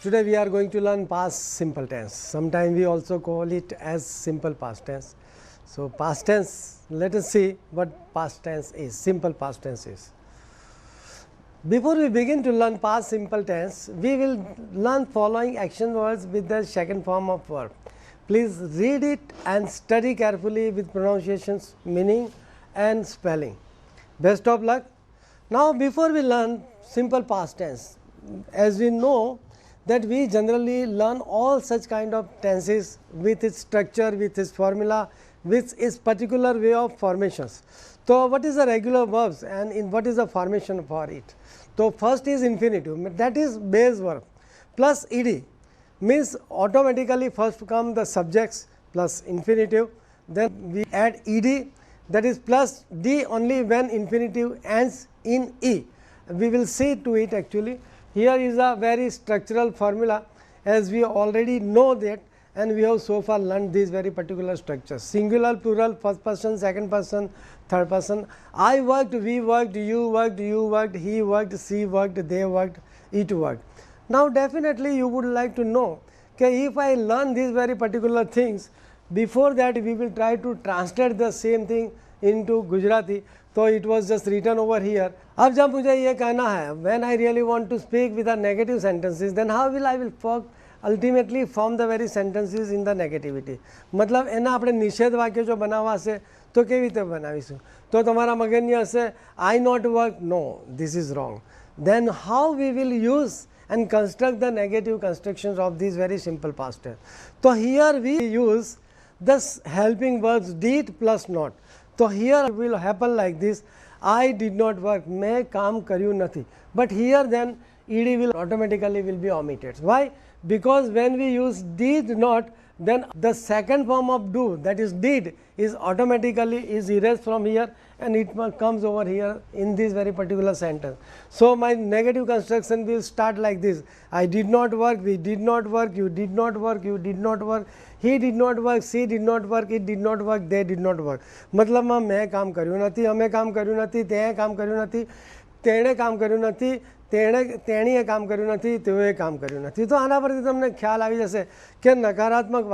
Today we are going to learn past simple tense. Sometimes we also call it as simple past tense. So, past tense, let us see what past tense is, simple past tense is. Before we begin to learn past simple tense, we will learn following action words with the second form of verb. Please read it and study carefully with pronunciations, meaning and spelling. Best of luck. Now, before we learn simple past tense, as we know that we generally learn all such kind of tenses with its structure, with its formula, with its particular way of formations. So, what is the regular verbs and in what is the formation for it? So, first is infinitive, that is base verb plus ed, means automatically first come the subjects plus infinitive, then we add ed, that is plus d only when infinitive ends in e. We will see to it actually. Here is a very structural formula, as we already know that, and we have so far learned these very particular structures: singular, plural, first person, second person, third person. I worked, we worked, you worked, he worked, she worked, they worked, it worked. Now, definitely you would like to know, okay, if I learn these very particular things, before that we will try to translate the same thing into Gujarati. तो it was just written over here. अब जब मुझे ये कहना है when I really want to speak with the negative sentences, then how will I will ultimately form the very sentences in the negativity. मतलब એના આપણે નિષેધ વાક્ય જો બનાવવા હશે તો કેવી રીતે બનાવીશું? તો તમારા મગજની હશે I not work, no, this is wrong. Then how we will use and construct the negative constructions of these very simple past tense. So, here we use the helping verbs did plus not. So, here it will happen like this: I did not work, मैं काम કર્યું નથી. But here then ed will automatically will be omitted. Why? Because when we use did not, then the second form of do, that is did, is automatically is erased from here and it comes over here in this very particular sentence. So, my negative construction will start like this: I did not work, we did not work, you did not work, you did not work, he did not work, she did not work, it did not work, they did not work. मतलब में मैं काम કર્યું નથી, અમે काम કર્યું નથી, તે काम કર્યું નથી, તેણે काम કર્યું નથી, તેણીએ કામ કર્યું નથી, તેઓએ કામ કર્યું નથી. તો આના પરથી તમને ખ્યાલ આવી જશે કે નકારાત્મક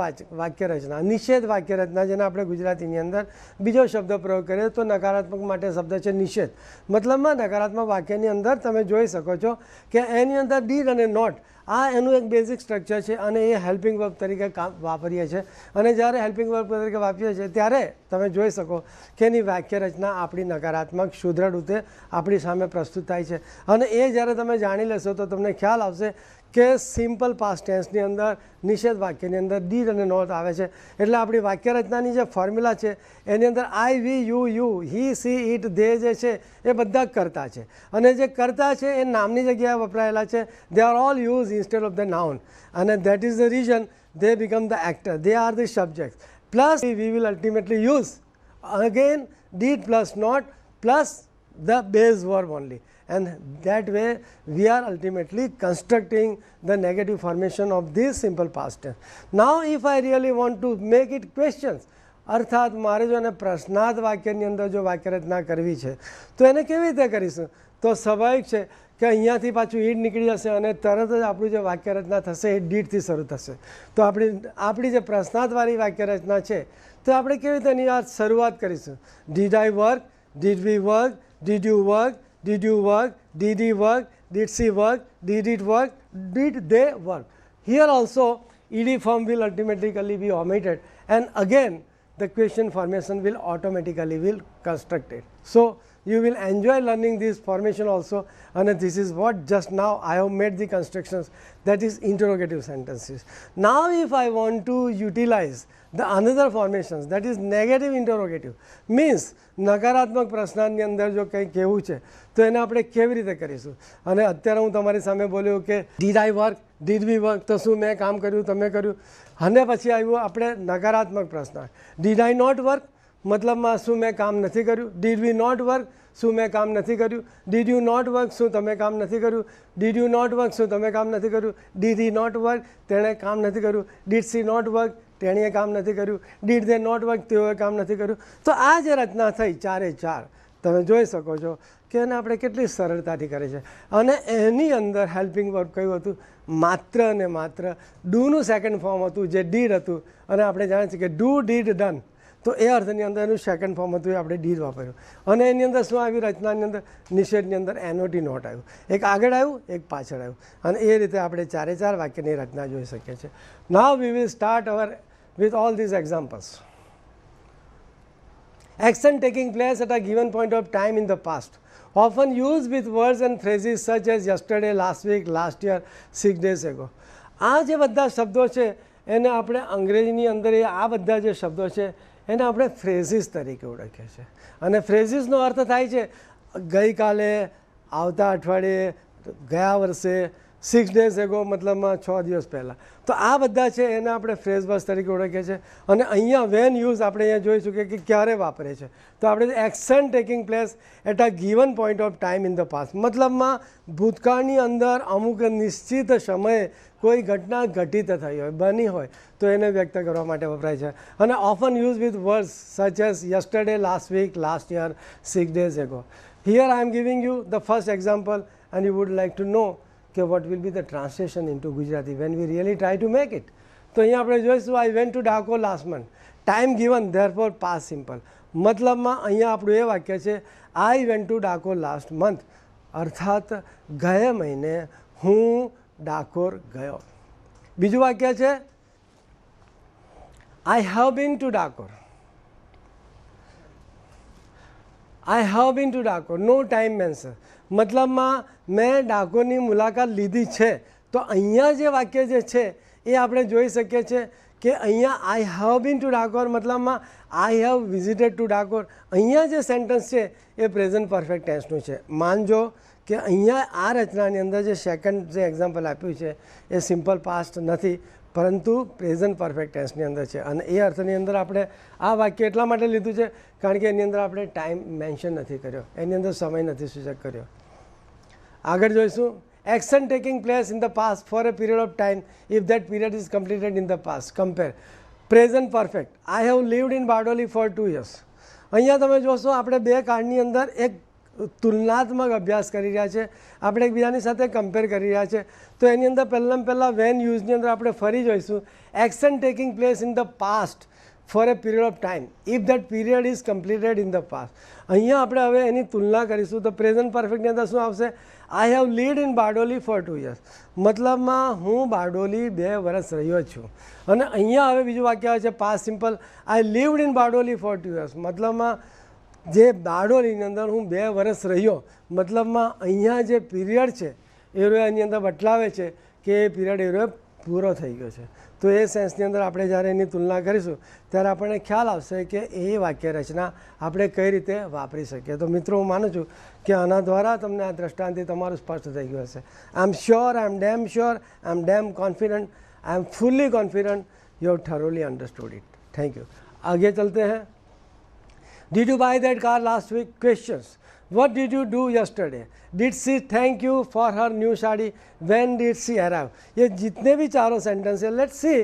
વાક્ય રચના, નિષેધ વાક્ય રચના, જેને આપણે ગુજરાતીની અંદર બીજો શબ્દ પ્રયોગ કરીએ તો નકારાત્મક માટે શબ્દ છે નિષેધ. મતલબમાં નકારાત્મક વાક્યની અંદર તમે જોઈ શકો છો કે એની અંદર ડીડ અને નોટ, આ એનું એક બેઝિક સ્ટ્રક્ચર છે અને એ હેલ્પિંગ વર્બ તરીકે વાપરીએ છીએ. અને જ્યારે હેલ્પિંગ વર્બ તરીકે વાપરીએ છીએ ત્યારે તમે જોઈ શકો કે એની વાક્ય રચના આપણી નકારાત્મક સુદૃઢ રીતે આપણી સામે પ્રસ્તુત થાય છે. અને એ જ્યારે તમે જાણી લેશો તો તમને ખ્યાલ આવશે કે સિમ્પલ પાસ્ટ ટેન્સની અંદર નિષેધ વાક્યની અંદર ડીડ અને નોટ આવે છે. એટલે આપણી વાક્ય રચનાની જે ફોર્મ્યુલા છે એની અંદર I, we, you, he, she, it, they જે છે એ બધા કરતા છે. અને જે કરતા છે એ નામની જગ્યાએ વપરાયેલા છે. They are all use instead of the noun, અને that is the reason they become the actor, they are the subjects. Plus we will ultimately use again did plus not plus the base verb only, and that way we are ultimately constructing the negative formation of this simple past tense. Now, if I really want to make it questions, અર્થાત મારે જો એને પ્રશ્નાર્થ વાક્યની અંદર જો વાક્ય રચના કરવી છે તો એને કેવી રીતે કરીશું? તો સ્વાભાવિક છે કે અહીંયાથી પાછું ઈડ નીકળી જશે અને તરત જ આપણું જે વાક્ય રચના થશે એ ડીડથી શરૂ થશે. તો આપણી જે પ્રશ્નાર્થવાળી વાક્ય રચના છે તો આપણે કેવી રીતે એની શરૂઆત કરીશું? Did I work, did we work, did you work, did you work, did he work, did she work, did it work, did they work. Here also ed form will automatically be omitted, and again the question formation will automatically will constructed. So, you will enjoy learning this formation also, and this is what just now I have made the constructions, that is interrogative sentences. Now, if I want to utilize the another formations, that is negative interrogative, means નકારાત્મક પ્રશ્નાર્થની અંદર જો કંઈ કહેવું છે તો એને આપણે કેવી રીતે કરીશું? અને અત્યારે હું તમારી સામે બોલ્યો કે did I work, did we work, તો શું મેં કામ કર્યું, તમે કર્યું? અને પછી આવ્યું આપણે નકારાત્મક પ્રશ્નાર્થ, ડીડ આઈ નોટ વર્ક, મતલબમાં શું મેં કામ નથી કર્યું? ડીડ વી નોટ વર્ક, શું મેં કામ નથી કર્યું? ડીડ યુ નોટ વર્ક, શું તમે કામ નથી કર્યું? ડીડ યુ નોટ વર્ક, શું તમે કામ નથી કર્યું? ડીડ હી નોટ વર્ક, તેણે કામ નથી કર્યું? ડીડ સી નોટ વર્ક, તેણીએ કામ નથી કર્યું? ડીડ ધે નોટ વર્ક, તેઓએ કામ નથી કર્યું? તો આ જે રચના થઈ ચારે ચાર, તમે જોઈ શકો છો કે એને આપણે કેટલી સરળતાથી કરી છે. અને એની અંદર હેલ્પિંગ વર્બ કયું હતું? માત્ર અને માત્ર ડૂનું સેકન્ડ ફોર્મ હતું, જે ડીડ હતું. અને આપણે જાણીએ છીએ કે ડુ ડીડ ડન, તો એ અર્થની અંદર એનું સેકન્ડ ફોર્મ હતું, એ આપણે ડીડ વાપર્યું. અને એની અંદર શું આવ્યું? રચનાની અંદર નિષેધની અંદર એનઓટી નોટ આવ્યું. એક આગળ આવ્યું, એક પાછળ આવ્યું. અને એ રીતે આપણે 4 વાક્યની રચના જોઈ શકીએ છીએ. Now we will start our with all these examples. Action taking place at a given point of time in the past, often used with words and phrases such as yesterday, last week, last year, 6 days ago. આ જે બધા શબ્દો છે એને આપણે અંગ્રેજીની અંદર આ બધા જે શબ્દો છે એને આપણે ફ્રેઝિસ તરીકે ઓળખીએ છીએ. અને ફ્રેઝિસનો અર્થ થાય છે ગઈકાલે, આવતા અઠવાડિયે, ગયા વર્ષે, 6 days ago મતલબમાં 6 દિવસ પહેલાં. તો આ બધા છે એને આપણે ફ્રેઝ વર્બ્સ તરીકે ઓળખીએ છીએ. અને અહીંયા વેન યુઝ આપણે અહીંયા જોઈશું કે ક્યારે વાપરે છે. તો આપણે action taking place at a given point of time in the past, મતલબમાં ભૂતકાળની અંદર અમુક નિશ્ચિત સમયે કોઈ ઘટના ઘટિત થઈ હોય, બની હોય, તો એને વ્યક્ત કરવા માટે વપરાય છે. અને often use with words such as yesterday, last week, last year, 6 days ago. Here I am giving you the first example and you would like to know કે what will be the translation into Gujarati when we really try to make it. તો અહીંયા આપણે જોઈશું I went to Dakor last month. Time given, therefore past simple. મતલબમાં અહીંયા આપણું એ વાક્ય છે I went to Dakor last month, અર્થાત ગયા મહિને હું ડાકોર ગયો. બીજું વાક્ય છે I have been to Dakor. I have been to Dakor, no time mentioned. મતલબમાં મેં ડાકોરની મુલાકાત લીધી છે. તો અહીંયા જે વાક્ય જે છે એ આપણે જોઈ શકીએ છીએ કે અહીંયા I have been to Dakor મતલબમાં I have visited to Dakor. અહીંયા જે સેન્ટન્સ છે એ પ્રેઝન્ટ પરફેક્ટ ટેન્સનું છે. માનજો કે અહીંયા આ રચનાની અંદર જે સેકન્ડ જે એક્ઝામ્પલ આપ્યું છે એ સિમ્પલ પાસ્ટ નથી, પરંતુ પ્રેઝન્ટ પરફેક્ટ ટેન્સની અંદર છે. અને એ અર્થની અંદર આપણે આ વાક્ય એટલા માટે લીધું છે કારણ કે એની અંદર આપણે ટાઈમ મેન્શન નથી કર્યો, એની અંદર સમય નથી સૂચક કર્યો. આગળ જોઈશું action taking place in the past for a period of time if that period is completed in the past. Compare present perfect. I have lived in Bardoli for 2 years. અહીંયા તમે જોશો આપણે બે કાળની અંદર એક તુલનાત્મક અભ્યાસ કરી રહ્યા છે, આપણે એકબીજાની સાથે કમ્પેર કરી રહ્યા છે. તો એની અંદર પહેલાં વેન યુઝની અંદર આપણે ફરી જોઈશું action taking place in the past for a period of time if that period is completed in the past. અહીંયા આપણે હવે એની તુલના કરીશું. તો પ્રેઝન્ટ પરફેક્ટની અંદર શું આવશે? I have lived in Bardoli for 2 years. મતલબમાં હું બારડોલી 2 વર્ષ રહ્યો છું. અને અહીંયા હવે બીજું વાક્ય આવે છે past simple. I lived in Bardoli for 2 years. મતલબમાં જે બારડોલીની અંદર હું 2 વર્ષ રહ્યો. મતલબમાં અહીંયા જે પીરિયડ છે એ એની અંદર બતલાવે છે કે એ પીરિયડ એ પૂરો થઈ ગયો છે. તો એ સેન્સની અંદર આપણે જ્યારે એની તુલના કરીશું ત્યારે આપણને ખ્યાલ આવશે કે એ વાક્ય રચના આપણે કઈ રીતે વાપરી શકીએ. તો મિત્રો હું માનું છું કે આના દ્વારા તમને આ દ્રષ્ટાંતથી તમારું સ્પષ્ટ થઈ ગયું હશે. I am sure, I am damn sure, I am damn confident, I am fully confident you have thoroughly understood it. Thank you. आगे चलते हैं. Did you buy that car last week? Questions. What did you do yesterday? Did she thank you for her new sari? When did she arrive? ये जितने भी चारों sentence है let's see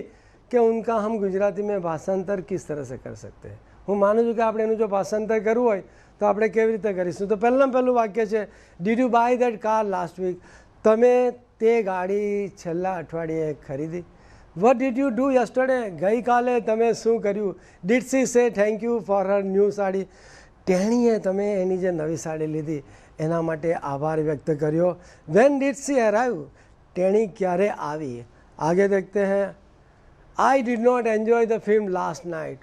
कि उनका हम गुजराती में भाषांतर किस तरह से कर सकते हैं. હું માનું છું કે આપણે એનું જો ભાષાંતર કરવું હોય તો આપણે કેવી રીતે કરીશું. તો પહેલું વાક્ય છે did you buy that car last week? તમે તે ગાડી છેલ્લા અઠવાડિયે ખરીદી. What did you do yesterday? ગઈકાલે તમે શું કર્યું? Did she say thank you for her new sari? તેણીએ તમે એની જે નવી સાડી લીધી એના માટે આભાર વ્યક્ત કર્યો. When did she arrive? તેણી ક્યારે આવી? આગે દેખતે હૈ. I did not enjoy the film last night.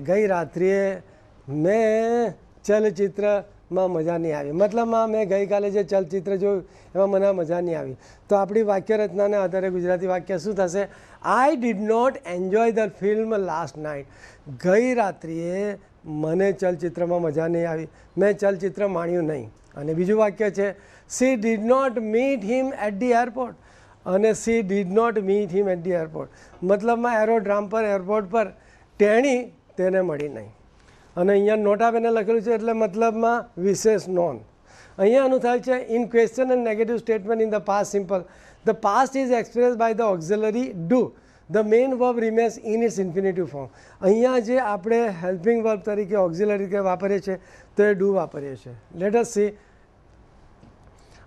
ગઈ રાત્રિએ મેં ચલચિત્રમાં મજા નહીં આવી. મતલબમાં મેં ગઈકાલે જે ચલચિત્ર જોયું એમાં મને મજા નહીં આવી. તો આપણી વાક્ય રચનાને આધારે ગુજરાતી વાક્ય શું થશે? I did not enjoy the film last night. ગઈ રાત્રિએ મને ચલચિત્રમાં મજા નહીં આવી, મેં ચલચિત્ર માણ્યું નહીં. અને બીજું વાક્ય છે she did not meet him at the airport. અને she did not meet him at the airport મતલબમાં એરોડ્રામ પર એરપોર્ટ પર તેણી તેને મળી નહીં. અને અહીંયા નોટા બેને લખેલું છે એટલે મતલબમાં વિશેષ નોન. અહીંયાનું થાય છે in question and negative statement in the past simple the past is express by the auxiliary do. The main verb remains in its infinitive form. અહીંયા જે આપણે હેલ્પિંગ વર્બ તરીકે ઓક્ઝિલરી તરીકે વાપરીએ છીએ તો એ ડુ વાપરીએ છીએ. Let S C.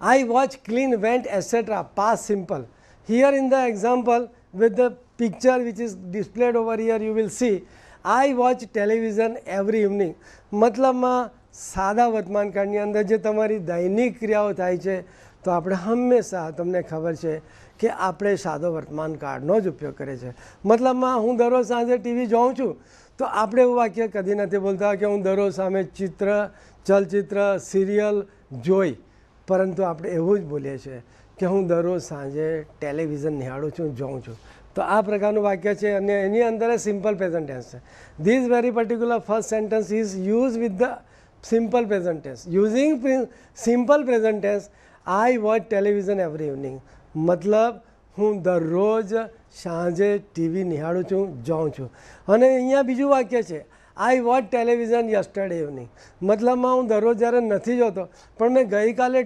I watch, clean, went, etc. Past simple. Here in the example with the picture which is displayed over here, you will see I watch television every evening. મતલબમાં સાદા વર્તમાન કાળની અંદર જે તમારી દૈનિક ક્રિયાઓ થાય છે તો આપણે હંમેશા તમને ખબર છે કે આપણે સાદો વર્તમાન કાળનો જ ઉપયોગ કરે છે. મતલબમાં હું દરરોજ સાંજે ટીવી જોઉં છું તો આપણે એવું વાક્ય કદી નથી બોલતા કે હું દરરોજ સામે ચલચિત્ર સિરિયલ જોઈ, પરંતુ આપણે એવું જ બોલીએ છીએ કે હું દરરોજ સાંજે ટેલિવિઝન નિહાળું છું, જોઉં છું. તો આ પ્રકારનું વાક્ય છે અને એની અંદર સિમ્પલ પ્રેઝન્ટ ટેન્સ છે. This very particular first sentence is use with the simple present tense. Using simple present tense I watch television every evening. મતલબ હું દરરોજ સાંજે ટીવી નિહાળું છું, જોઉં છું. અને અહીંયા બીજું વાક્ય છે આઈ વોચ ટેલિવિઝન યસ્ટરડે ઇવનિંગ. મતલબમાં હું દરરોજ જ્યારે નથી જોતો પણ મેં ગઈકાલે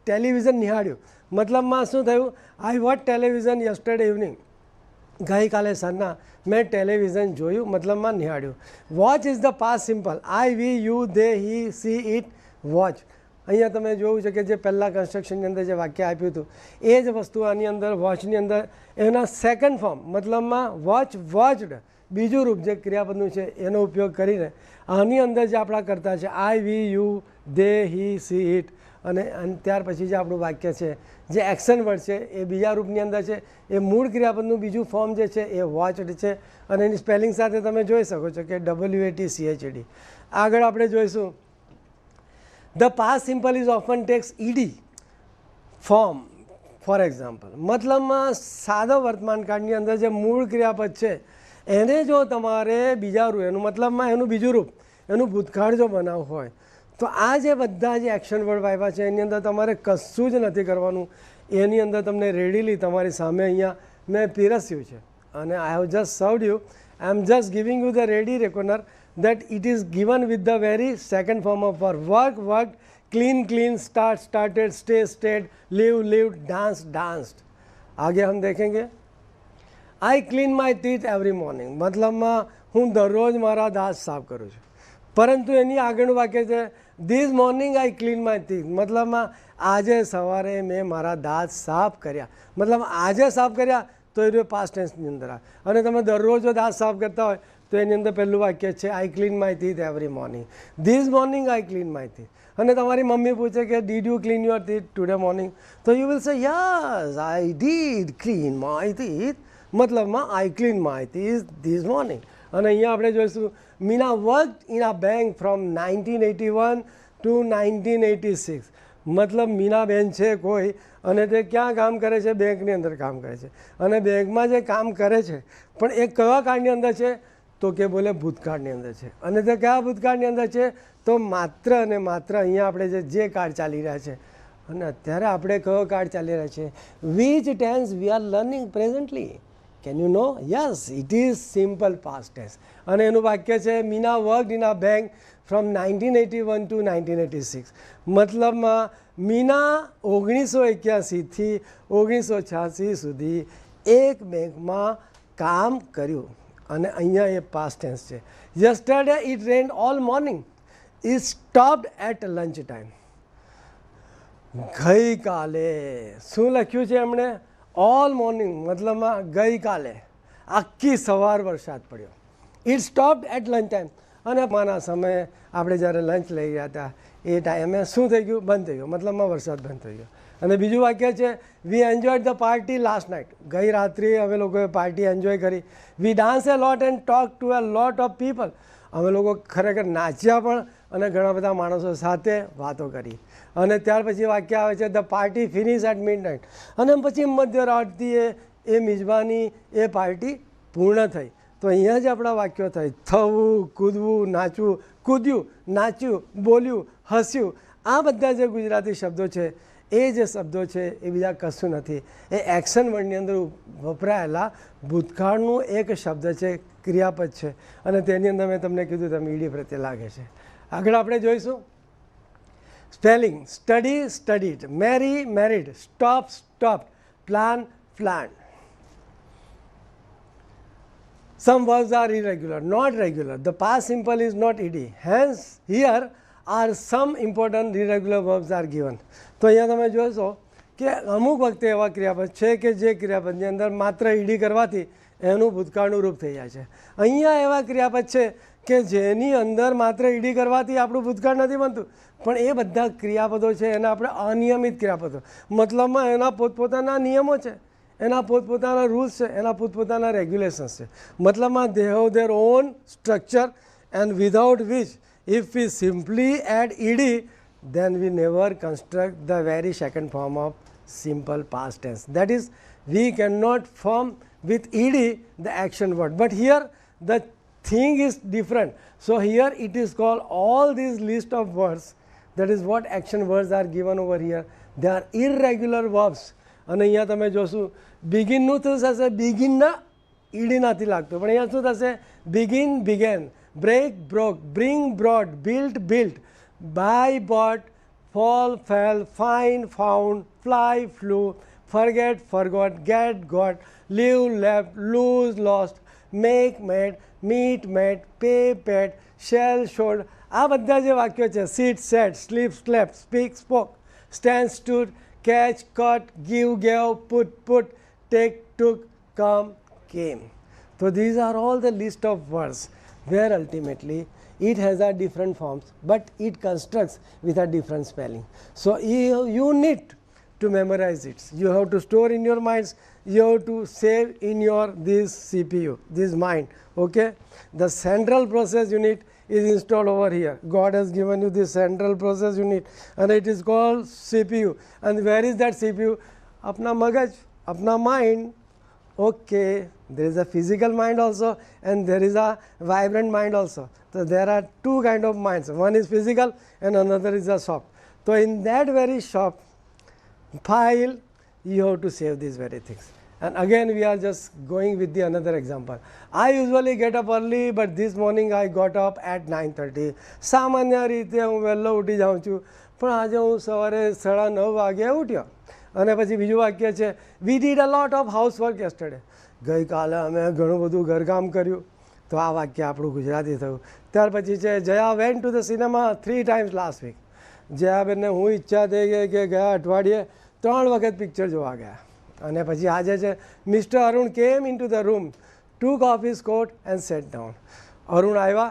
ટેલિવિઝન નિહાળ્યું. મતલબમાં શું થયું? I watch television yesterday evening. ગઈકાલે સાંજના મેં ટેલિવિઝન જોયું, મતલબમાં નિહાળ્યું. Watch is the past simple. I, we, you, they, he, she, it, watch. અહીંયા તમે જોયું છે કે જે પહેલાં કન્સ્ટ્રક્શનની અંદર જે વાક્ય આપ્યું હતું એ જ વસ્તુ આની અંદર વોચની અંદર એના સેકન્ડ ફોર્મ મતલબમાં વોચ, વોચડ બીજું રૂપ જે ક્રિયાપદનું છે એનો ઉપયોગ કરીને આની અંદર જે આપણા કરતા છે I, we, you, they, he, she, it અને ત્યાર પછી જે આપણું વાક્ય છે જે એક્શન વર્ડ છે એ બીજા રૂપની અંદર છે. એ મૂળ ક્રિયાપદનું બીજું ફોર્મ જે છે એ વોચડ છે અને એની સ્પેલિંગ સાથે તમે જોઈ શકો છો કે WATCHED. આગળ આપણે જોઈશું the past simple is often takes ED form. For example, મતલબમાં સાદો વર્તમાન કાળની અંદર જે મૂળ ક્રિયાપદ છે એને જો તમારે બીજા રૂપ એનું મતલબમાં એનું બીજું રૂપ એનું ભૂતકાળ જો બનાવવું હોય તો આ જે બધા જે એક્શન વર્ડ આવ્યા છે એની અંદર તમારે કશું જ નથી કરવાનું. એની અંદર તમને રેડીલી તમારી સામે અહીંયા મેં પીરસ્યું છે અને I have just served you. I am just giving you the ready reckoner that it is given with the very second form of verb. Work, worked, clean, cleaned, start, started, stay, stayed, live, lived, dance, danced. आगे हम देखेंगे I clean my teeth every morning. મતલબમાં હું દરરોજ મારા દાંત સાફ કરું છું, પરંતુ એની આગળનું વાક્ય છે this morning I clean my teeth. મતલબમાં આજે સવારે મેં મારા દાંત સાફ કર્યા. મતલબ આજે સાફ કર્યા તો એ પાસ્ટ ટેન્સની અંદર આવે અને તમે દરરોજ જો દાંત સાફ કરતા હોય તો એની અંદર પહેલું વાક્ય છે I clean my teeth every morning. This morning I clean my teeth. અને તમારી મમ્મી પૂછે કે did you clean your teeth today morning, તો you will say yes I did clean my teeth. મતલબમાં I clean my teeth this morning. અને અહીંયા આપણે જોઈશું Meena work in a bank from 1981 to 1986. મતલબ મીનાબેન છે કોઈ અને તે ક્યાં કામ કરે છે? બેંકની અંદર કામ કરે છે. અને બેંકમાં જે કામ કરે છે પણ એ કયા કાળની અંદર છે? તો કે બોલે ભૂતકાળની અંદર છે. અને તે કયા ભૂતકાળની અંદર છે? તો માત્ર અને માત્ર અહીંયા આપણે જે કાળ ચાલી રહ્યા છે અને અત્યારે આપણે કયો કાળ ચાલી રહ્યા છે? Which tense we are learning presently? Can you know? Yes, it is simple past tense. અને એનું વાક્ય છે Meena worked in a bank from 1981 to 1986. મતલબમાં મીના 1981 થી 1986 સુધી એક બેંકમાં કામ કર્યું અને અહીંયા એ પાસ્ટ ટેન્સ છે. Yesterday it rained all morning. It stopped at lunch time. ગઈકાલે શું લખ્યું છે એમણે? All morning. મતલબમાં ગઈકાલે આખી સવાર વરસાદ પડ્યો. It stopped at lunch time. અને માના સમયે આપણે જ્યારે લંચ લઈ ગયા હતા એ ટાઈમે શું થઈ ગયું? બંધ થઈ ગયો. મતલબમાં વરસાદ બંધ થઈ ગયો. અને બીજું વાક્ય છે we enjoyed the party last night. ગઈ રાત્રે અમે લોકોએ પાર્ટી એન્જોય કરી. We dance a lot and talk to a lot of people. અમે લોકો ખરેખર નાચ્યા પણ અને ઘણા બધા માણસો સાથે વાતો કરી. અને ત્યાર પછી વાક્ય આવે છે the party finish at midnight. અને પછી મધ્યરાત્રિએ એ મિજબાની એ પાર્ટી પૂર્ણ થઈ. તો અહીંયા જ આપણા વાક્યો થાય થવું, કૂદવું, નાચવું, કૂદ્યું, નાચ્યું, બોલ્યું, હસ્યું. આ બધા જે ગુજરાતી શબ્દો છે એ જે શબ્દો છે એ બીજા કશું નથી. એ એક્શન વર્ડની અંદર વપરાયેલા ભૂતકાળનું એક શબ્દ છે, ક્રિયાપદ છે અને તેની અંદર મેં તમને કીધું તમે ઈડી પ્રત્યે લાગે છે. આગળ આપણે જોઈશું spelling. Study, studied, marry, married, stop, stop, plan, plan. some verbs are irregular, not regular. The past simple is not ed. Hence here are some important irregular verbs are given. તો અહીંયા તમે જોશો કે અમુક વખતે એવા ક્રિયાપદ છે કે જે ક્રિયાપદની અંદર માત્ર ઈડી કરવાથી એનું ભૂતકાળનું રૂપ થઈ જાય છે. અહીંયા એવા ક્રિયાપદ છે કે જેની અંદર માત્ર ઈડી કરવાથી આપણું ભૂતકાળ નથી બનતું, પણ એ બધા ક્રિયાપદો છે એના આપણે અનિયમિત ક્રિયાપદો, મતલબમાં એના પોતપોતાના નિયમો છે, એના પોતપોતાના રૂલ્સ છે, એના પોતપોતાના રેગ્યુલેશન્સ છે. મતલબમાં they have there on structure and without which if we simply add ed then we never construct the very second form of simple past tense. That is, we cannot form with ed the action word, but here the thing is different. So here it is called all these list of words, that is what action words are given over here. They are irregular verbs. અને અહીંયા તમે જોશો બિગિનનું શું થશે, બિગિનના ED નથી લાગતો, પણ અહીંયા શું થશે, begin began, break broke, bring brought, built built, buy bought, fall fell, find found, fly flew, forget forgot, get got, live left, lose lost, make made, meet met, pay paid, shall showed. આ બધા જે વાક્યો છે, sit sat, sleep slept, speak spoke, stand stood, catch caught, give gave, put put, take took, come came. So these are all the list of words where ultimately it has a different forms, but it constructs with a different spelling. So you need to memorize it. You have to store in your minds, you have to save in your this CPU, this mind. Okay, the central process unit is installed over here. God has given you this central process unit and it is called CPU. And where is that CPU? Apna magaj, apna mind. Okay, there is a physical mind also and there is a vibrant mind also. So there are two kind of minds, one is physical and another is a shop. So in that very shop file you have to save these very things. And again we are just going with the another example. I usually get up early, but this morning I got up at 9:30. સામાન્ય રીતે હું વહેલો ઉઠી જાઉં છું, પણ આજે હું સવારે 9:30 વાગે ઉઠ્યો. અને પછી બીજું વાક્ય છે, we did a lot of house work yesterday. ગઈકાલે અમે ઘણું બધું ઘરકામ કર્યું. તો આ વાક્ય આપણું ગુજરાતી થયું. ત્યાર પછી છે, Jaya went to the cinema 3 times last week. જયાબેનને હું ઈચ્છા થઈ ગઈ કે ગયા અઠવાડિયે 3 વખત પિક્ચર જોવા ગયા. અને પછી આજે છે, મિસ્ટર અરુણ કેમ in to the room, took off his coat and sat down. Arun આવ્યા,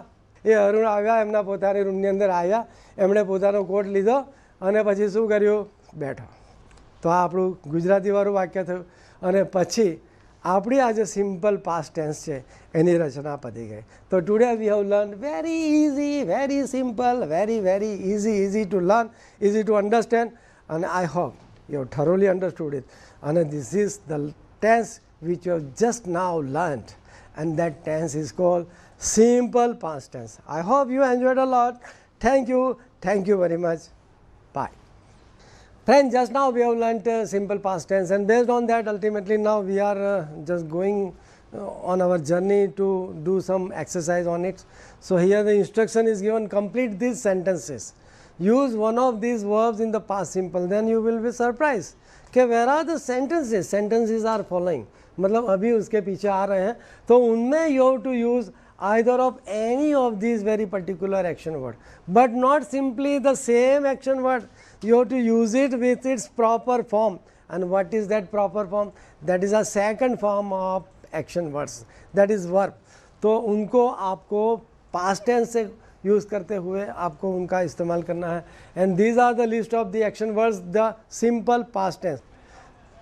અરુણ આવ્યા એમના પોતાની રૂમની અંદર આવ્યા, એમણે પોતાનો કોટ લીધો અને પછી શું કર્યું, બેઠો. તો આ આપણું ગુજરાતીવાળું વાક્ય થયું. અને પછી આપણી આ જે સિમ્પલ પાસ્ટ ટેન્સ છે એની રચના પતી ગઈ. તો today we have learn very easy, very simple, very very easy to learn, easy to understand. અને I hope you have thoroughly understood it. And this is the tense which you have just now learnt, and that tense is called simple past tense. I hope you enjoyed a lot. Thank you very much. Bye. Friends, just now we have learnt simple past tense, and based on that ultimately now we are just going on our journey to do some exercise on it. So here the instruction is given, complete these sentences. Use one of these verbs in the past simple, then you will be surprised. Okay, where are the sentences? Sentences are following. मतलब अभी उसके पीछे आ रहे हैं, तो उनमें you have to use either of any of these very particular action word, but not simply the same action word. You have to use it with its proper form. And what is that proper form? That is a second form of action words, that is verb. तो उनको आपको past tense से use करते हुए आपको उनका इस्तेमाल करना है. And these are the list of the action words, the simple past tense.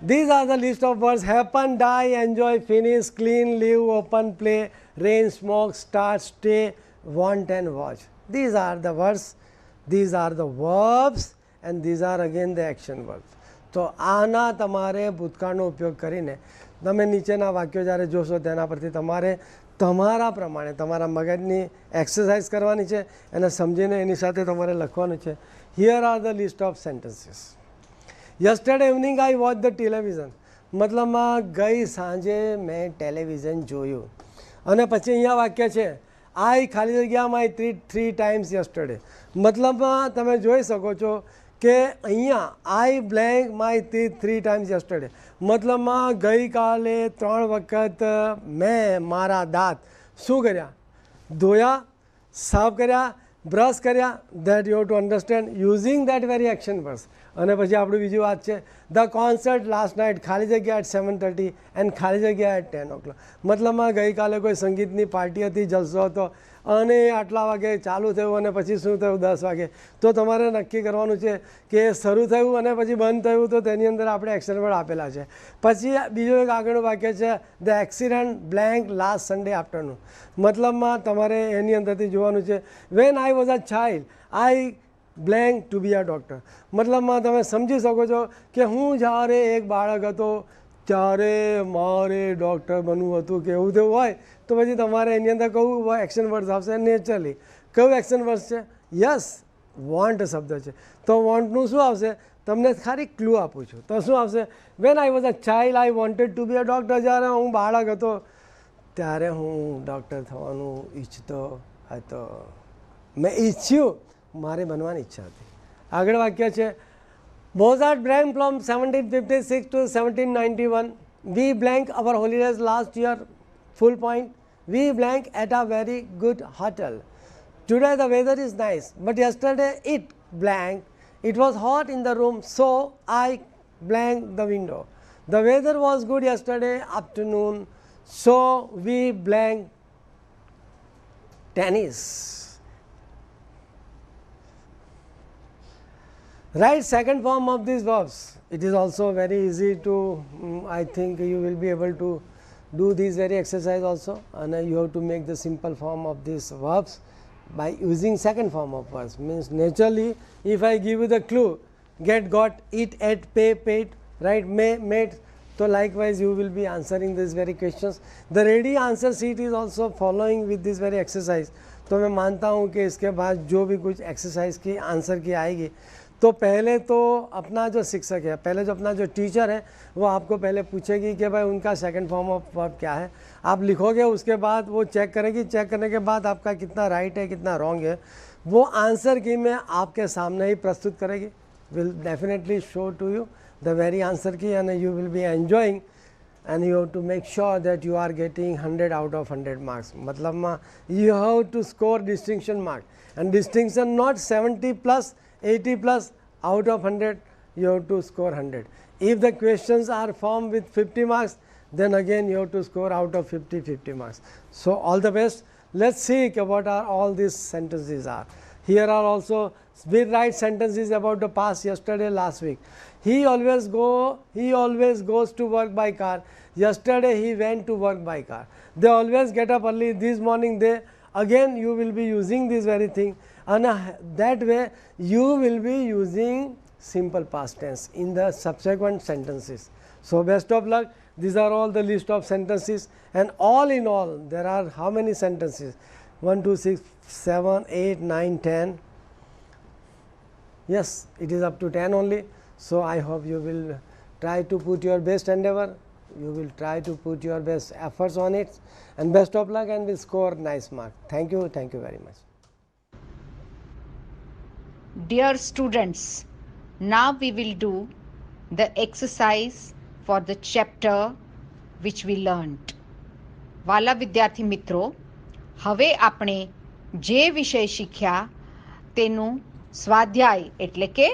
These are the list of words, happen, die, enjoy, finish, clean, live, open, play, rain, smoke, start, stay, want and watch. These are the words, these are the verbs and these are again the action words. तो આના તમારે ભૂતકાળનો ઉપયોગ કરીને તમે નીચેના વાક્યો જ્યારે જોશો તેના પરથી તમારે તમારા પ્રમાણે તમારા મગજની એક્સરસાઇઝ કરવાની છે અને સમજીને એની સાથે તમારે લખવાનું છે. Here are the list of sentences. Yesterday evening I watch the television. મતલબમાં ગઈ સાંજે મેં ટેલિવિઝન જોયું. અને પછી અહીંયા વાક્ય છે, આઈ ખાલી જગ્યા માય 3 times યસ્ટરડે. મતલબમાં તમે જોઈ શકો છો કે અહીંયા I blank my teeth 3 times yesterday, મતલબમાં ગઈકાલે 3 વખત મેં મારા દાંત શું કર્યા? ધોયા, સાફ કર્યા, બ્રશ કર્યા. That you have to understand using that very action verbs. અને પછી આપણું બીજી વાત છે ધ કોન્સર્ટ લાસ્ટ નાઇટ, ખાલી જગ્યા એટ 7:30 એન્ડ ખાલી જગ્યા એટ 10 o'clock. મતલબમાં ગઈકાલે કોઈ સંગીતની પાર્ટી હતી, જલસો હતો અને આટલા વાગે ચાલુ થયું અને પછી શું થયું 10 વાગે. તો તમારે નક્કી કરવાનું છે કે શરૂ થયું અને પછી બંધ થયું, તો તેની અંદર આપણે એક્શન વર્ડ આપેલા છે. પછી બીજો એક આગળનું વાક્ય છે the accident blank last Sunday afternoon. મતલબમાં તમારે એની અંદરથી જોવાનું છે when I was a child I blank to be a doctor. મતલબમાં તમે સમજી શકો છો કે હું જ્યારે એક બાળક હતો ત્યારે મારે ડૉક્ટર બનવું હતું કે એવું તેવું હોય, તો પછી તમારે એની અંદર કયું એક્શન વર્ડ્સ આવશે? નેચરલી કયું એક્શન વર્ડ્સ છે? યસ, વોન્ટ શબ્દ છે. તો વોન્ટનું શું આવશે? તમને ખાલી ક્લુ આપું છું. તો શું આવશે? When I was a child I wanted to be a doctor. જ્યારે હું બાળક હતો ત્યારે હું ડૉક્ટર થવાનું ઈચ્છતો હતો. મેં ઈચ્છ્યું, મારે બનવાની ઈચ્છા હતી. આગળ વાક્ય છે Mozart blank from 1756 to 1791. We blank our holidays last year, full point. We blank at a very good hotel. Today the weather is nice, but yesterday it blank. It was hot in the room, so I blank the window. The weather was good yesterday afternoon, so we blank tennis. Write second form of these verbs. It is also very easy to, I think you will be able to do these very exercise also, and you have to make the simple form of these verbs by using second form of verbs. Means naturally, if I give you the clue, get, got, eat, ate, pay, paid, right, may, made, so likewise you will be answering these very questions. The ready answer sheet is also following with this very exercise. तो मैं मानता हूँ कि इसके बाद जो भी कुछ एक्सरसाइज की आंसर की आएगी, तो पहले तो अपना जो शिक्षक है, पहले जो अपना जो टीचर है, वो आपको पहले पूछेगी कि भाई उनका सेकंड फॉर्म ऑफ वर्ब क्या है. आप लिखोगे, उसके बाद वो चेक करेगी. चेक करने के बाद आपका कितना राइट है, कितना रॉन्ग है, वो आंसर की में आपके सामने ही प्रस्तुत करेगी. Will definitely show to you the very answer की, and you will be enjoying, and you have to make sure that you are getting 100 out of 100 marks. मतलब you have to score distinction mark, and distinction not 70 plus 80 plus, out of 100 you have to score 100. If the questions are formed with 50 marks, then again you have to score out of 50 marks. So all the best. Let's see what are all these sentences are. Here are also, we write sentences about the past, yesterday, last week. He always goes to work by car. Yesterday he went to work by car. They always get up early. This morning they, again you will be using this very thing, and that way you will be using simple past tense in the subsequent sentences. So best of luck. These are all the list of sentences, and all in all there are how many sentences? 1, 2, 6, 7, 8, 9, 10. Yes, it is up to 10 only. So I hope you will try to put your best endeavor. You will try to put your best efforts on it, and best of luck, and will score nice mark. Thank you very much. Dear students, now we will do the exercise for the chapter which we learnt. વાલા વિદ્યાર્થી મિત્રો, હવે આપણે જે વિષય શીખ્યા તેનું સ્વાધ્યાય એટલે કે